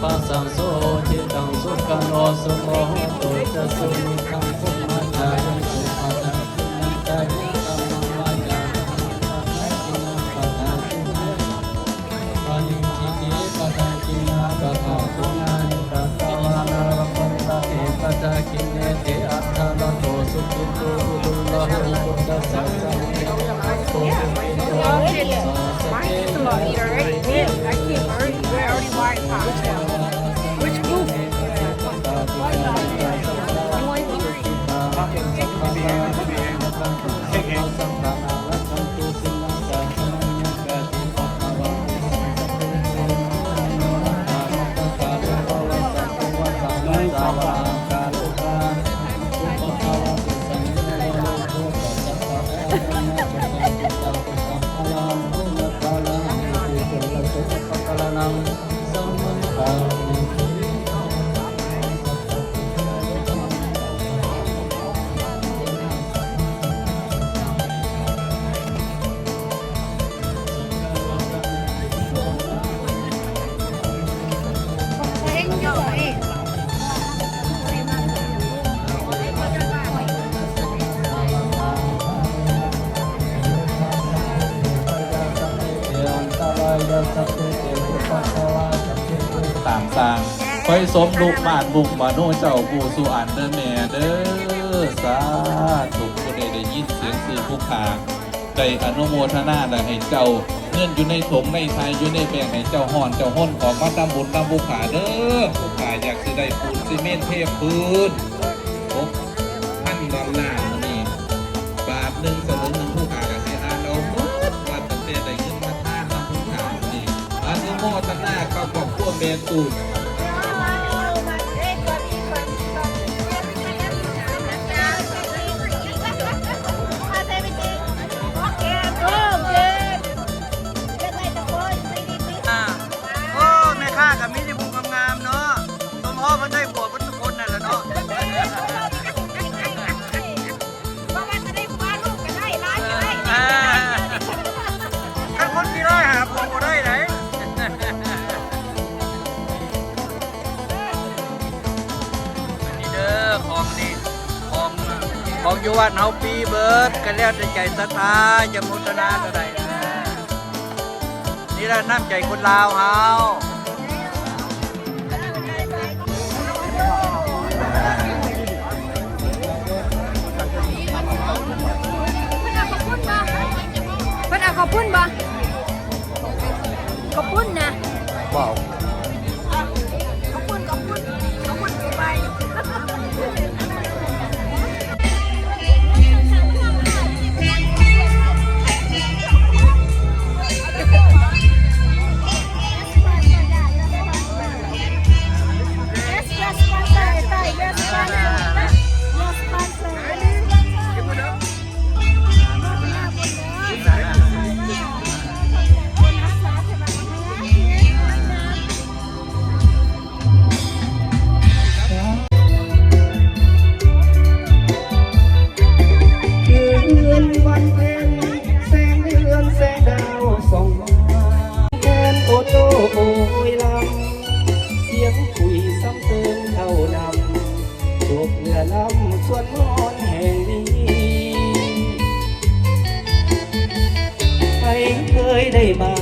ปัสสังโสจิตังสุขโนสุโมโตจะสุนิทังพุทธาจายันสุปัสสังสุนันตายิตังมังวาจาจินังปัสสังสุนันปานิจิเกปัสสังจินาปัสสังสุนันตัสสวานารัปันตะเอปัสสังกิเนเตอัตถะละโตสุขิโตอุลลาหุพุทธัสสะสัมเมโตสุขิโตMine is a lot neater, right? Yeah, I keep already. We're already wired top. Which group?ต่างๆคอยสมลูกบ้านบุกมาโน่เจ้าผู้สุอันเด้อแม่เด้อสาธุผู้ใดได้ยินเสียงสื่อผู้ขาได้อนุโมทนาและให้เจ้าเงื่อนอยู่ในถงในทายอยู่ในแบ่งให้เจ้าห่อนเจ้าห้นออกมาตามบุญตามผู้ขาเด้อผู้ขาอยากจะได้ปูนซีเมนต์เทพื้น$6,000นี่บาทหนึ่งสลึงหนึ่งผู้ขากับให้อาเราหมดว่าตั้งแต่ได้เงินมาท่านำผู้ขานี่อนุโมทนาเข้ากับพวกเมตุนกับมินิบุกงามๆเนาะสมพ่อมันได้บวชมันทุกคนนั่นแหละเนาะเพราะว่าจะได้คว้าลูกกันได้ร้านกันได้ถ้าคนที่ได้หาพวงก็ได้ไหนนี่เด้อของนี่ของอยู่วัดเฮาปีเบิร์ดกันแล้วใจศรัทธาจะมุทนาก็ได้นี่แหละน้ำใจคนลาวเฮาขอบคุณบ่ขอบคุณนะว้าวขอบคุณไปส่วนมอนแห่งนี้ไม่เคยได้มา